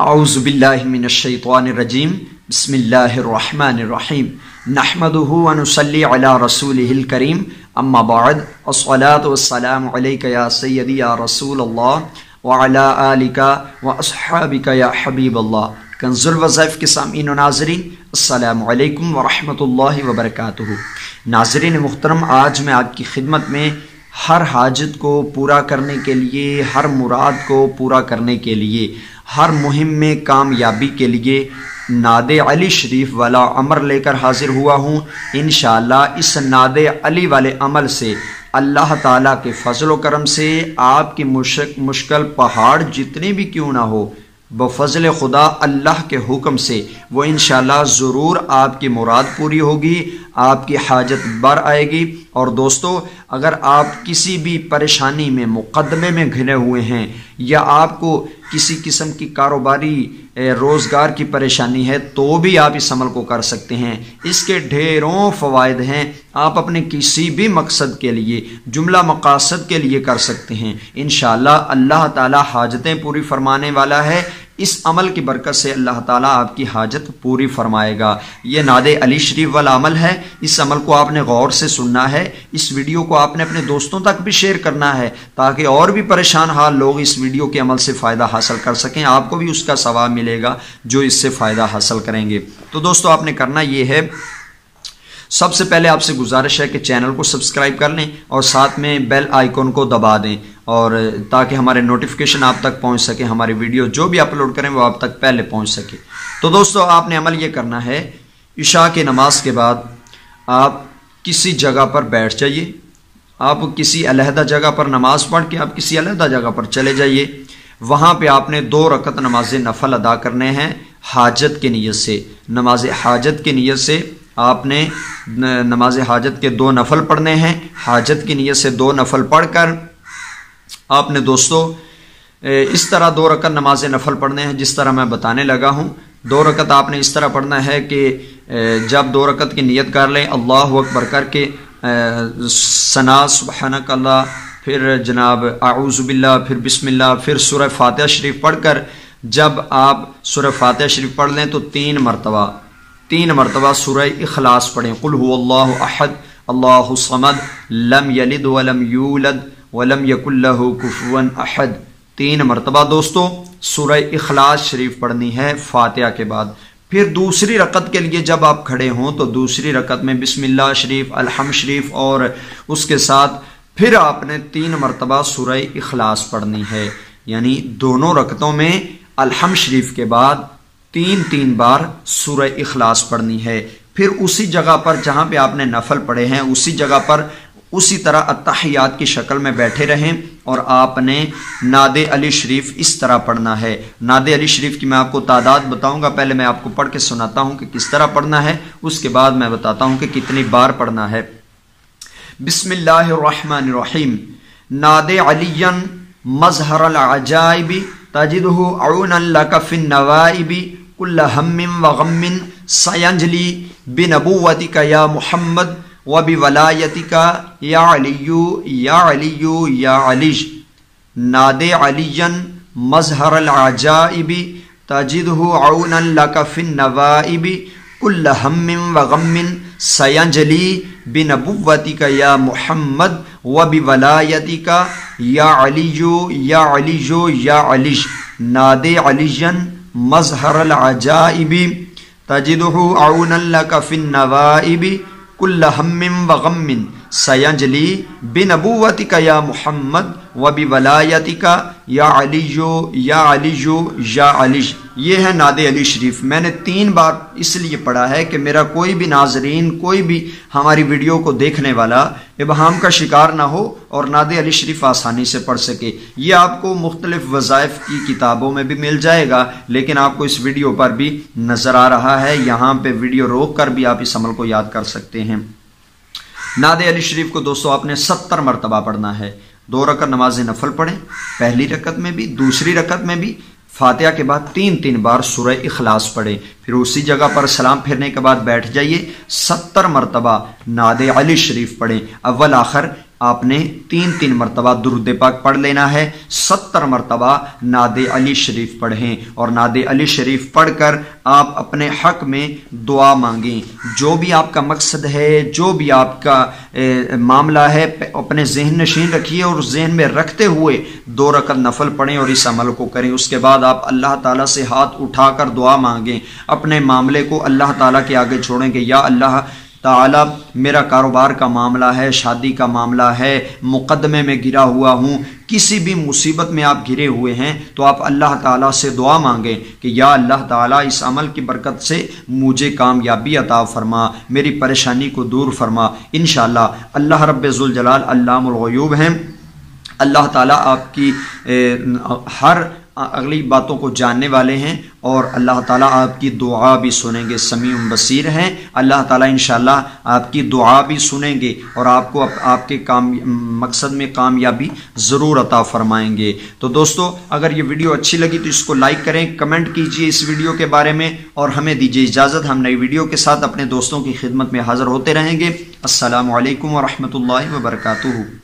اعوذ باللہ من الشیطان الرجیم بسم اللہ الرحمن الرحیم نحمدہ ونصلی علی رسولہ الکریم اما بعد الصلاۃ والسلام علیک یا سیدی یا رسول اللہ وعلی آلک واصحابک یا حبیب اللہ۔ کنز الوظائف کے سامعین و ناظرین السلام علیکم ورحمۃ اللہ وبرکاتہ۔ ناظرین محترم، آج میں آپ کی خدمت میں ہر حاجت کو پورا کرنے کے لیے، ہر مراد کو پورا کرنے کے لیے، ہر مہم میں کامیابی کے لیے ناد علی شریف والا عمل لے کر حاضر ہوا ہوں۔ انشاءاللہ اس ناد علی والے عمل سے اللہ تعالیٰ کے فضل و کرم سے آپ کی مشکل پہاڑ جتنے بھی کیوں نہ ہو، بفضل خدا اللہ کے حکم سے وہ انشاءاللہ ضرور آپ کی مراد پوری ہوگی، آپ کی حاجت بر آئے گی۔ اور دوستو، اگر آپ کسی بھی پریشانی میں، مقدمے میں گھرے ہوئے ہیں، یا آپ کو کسی قسم کی کاروباری روزگار کی پریشانی ہے، تو بھی آپ اس عمل کو کر سکتے ہیں۔ اس کے ڈھیروں فوائد ہیں، آپ اپنے کسی بھی مقصد کے لیے، جملہ مقاصد کے لیے کر سکتے ہیں۔ انشاءاللہ اللہ تعالی حاجتیں پوری فرمانے والا ہے۔ اس عمل کی برکت سے اللہ تعالیٰ آپ کی حاجت پوری فرمائے گا۔ یہ ناد علی شریف والا عمل ہے، اس عمل کو آپ نے غور سے سننا ہے۔ اس ویڈیو کو آپ نے اپنے دوستوں تک بھی شیئر کرنا ہے، تاکہ اور بھی پریشان حال لوگ اس ویڈیو کے عمل سے فائدہ حاصل کر سکیں۔ آپ کو بھی اس کا ثواب ملے گا جو اس سے فائدہ حاصل کریں گے۔ تو دوستو، آپ نے کرنا یہ ہے، سب سے پہلے آپ سے گزارش ہے کہ چینل کو سبسکرائب کر لیں اور ساتھ میں بیل آئیکن کو دبا دیں، اور تاکہ ہمارے نوٹیفیکیشن آپ تک پہنچ سکے، ہماری ویڈیو جو بھی اپلوڈ کریں وہ آپ تک پہلے پہنچ سکے۔ تو دوستو، آپ نے عمل یہ کرنا ہے، عشاء کی نماز کے بعد آپ کسی جگہ پر بیٹھ جائیے۔ آپ کسی علیحدہ جگہ پر نماز پڑھ کے آپ کسی علیحدہ جگہ پر چلے جائیے۔ وہاں پہ آپ نے 2 رکعت نماز نفل ادا کرنے ہیں حاجت کی نیت سے۔ نماز حاجت کی نیت سے آپ نے نماز حاجت کے 2 نفل پڑھنے ہیں۔ حاجت کی نیت سے 2 نفل پڑھ کر آپ نے دوستو اس طرح 2 رکعت نماز نفل پڑھنے ہیں جس طرح میں بتانے لگا ہوں۔ 2 رکعت آپ نے اس طرح پڑھنا ہے کہ جب 2 رکعت کی نیت کر لیں، اللہ اکبر کر کے ثنا سبحانک اللہ، پھر جناب اعوذ باللہ، پھر بسم اللہ، پھر سورہ فاتحہ شریف پڑھ کر جب آپ سورہ فاتحہ شریف پڑھ لیں تو 3 مرتبہ سورہ اخلاص پڑھیں۔ قل هو اللہ احد اللہ الصمد لم یلد ولم یولد ولم یکن لہ کفوا احد۔ 3 مرتبہ دوستو سورہ اخلاص شریف پڑھنی ہے فاتحہ کے بعد۔ پھر دوسری رکعت کے لیے جب آپ کھڑے ہوں تو دوسری رکعت میں بسم اللہ شریف، الحمد شریف، اور اس کے ساتھ پھر آپ نے 3 مرتبہ سورہ اخلاص پڑھنی ہے۔ یعنی دونوں رکعتوں میں الحمد شریف کے بعد 3 بار سورہ اخلاص پڑھنی ہے۔ پھر اسی جگہ پر جہاں پہ آپ نے نفل پڑھے ہیں، اسی جگہ پر اسی طرح اتحیات کی شکل میں بیٹھے رہیں، اور آپ نے ناد علی شریف اس طرح پڑھنا ہے۔ ناد علی شریف کی میں آپ کو تعداد بتاؤں گا، پہلے میں آپ کو پڑھ کے سناتا ہوں کہ کس طرح پڑھنا ہے، اس کے بعد میں بتاتا ہوں کہ کتنی بار پڑھنا ہے۔ بسم اللہ الرحمن الرحیم۔ ناد علی مظہر العجائب تجدہ عونا لک فی النوائب کل ہم وغم سینجلی بنبوتک یا محمد وبولایتک یا علی یا علی یا علی۔ ناد علی مظہر العجائب تجدہ عونا لک فی النوائب کل ہم وغم سینجلی بنبوتک یا محمد وبولایتک یا علی یا علی یا علی۔ ناد علی مظہر العجائب تجدہ عونا لک فی النوائب کل ہم وغم سینجلی بنبوتک یا محمد وبولایتک یا علی یا علی یا علی۔ یہ ہے ناد علی شریف۔ میں نے 3 بار اس لیے پڑھا ہے کہ میرا کوئی بھی ناظرین، کوئی بھی ہماری ویڈیو کو دیکھنے والا ابہام کا شکار نہ ہو اور ناد علی شریف آسانی سے پڑھ سکے۔ یہ آپ کو مختلف وظائف کی کتابوں میں بھی مل جائے گا، لیکن آپ کو اس ویڈیو پر بھی نظر آ رہا ہے۔ یہاں پہ ویڈیو روک کر بھی آپ اس عمل کو یاد کر سکتے ہیں۔ ناد علی شریف کو دوستو آپ نے 70 مرتبہ پڑھنا ہے۔ 2 رکعت نماز نفل پڑھیں، پہلی رکعت میں بھی دوسری رکعت میں بھی۔ فاتحہ کے بعد 3 بار سورہ اخلاص پڑھیں، پھر اسی جگہ پر سلام پھرنے کے بعد بیٹھ جائیے۔ 70 مرتبہ ناد علی شریف پڑھیں، اول آخر آپ نے 3 مرتبہ درود پاک پڑھ لینا ہے، 70 مرتبہ نعت علی شریف پڑھیں، اور نعت علی شریف پڑھ کر آپ اپنے حق میں دعا مانگیں۔ جو بھی آپ کا مقصد ہے، جو بھی آپ کا معاملہ ہے، اپنے ذہن نشین رکھیے اور ذہن میں رکھتے ہوئے 2 رکعت نفل پڑھیں اور اس عمل کو کریں۔ اس کے بعد آپ اللہ تعالیٰ سے ہاتھ اٹھا کر دعا مانگیں، اپنے معاملے کو اللہ تعالیٰ کے آگے چھوڑیں کہ یا اللہ تعالیٰ میرا کاروبار کا معاملہ ہے، شادی کا معاملہ ہے، مقدمے میں گرا ہوا ہوں، کسی بھی مصیبت میں آپ گرے ہوئے ہیں تو آپ اللہ تعالیٰ سے دعا مانگیں کہ یا اللہ تعالیٰ اس عمل کی برکت سے مجھے کامیابی عطا فرما، میری پریشانی کو دور فرما۔ انشاءاللہ اللہ رب ذوالجلال علام الغیوب ہیں، اللہ تعالیٰ آپ کی ہر اگلی باتوں کو جاننے والے ہیں، اور اللہ تعالیٰ آپ کی دعا بھی سنیں گے، سمیع بصیر ہیں۔ اللہ تعالیٰ انشاءاللہ آپ کی دعا بھی سنیں گے اور آپ کو آپ کے مقصد میں کامیابی ضرور عطا فرمائیں گے۔ تو دوستو اگر یہ ویڈیو اچھی لگی تو اس کو لائک کریں، کمنٹ کیجئے اس ویڈیو کے بارے میں، اور ہمیں دیجیے اجازت، ہم نئی ویڈیو کے ساتھ اپنے دوستوں کی خدمت میں حاضر ہوتے رہیں گے۔ السلام علیکم ورحمۃ اللہ وبرکاتہ۔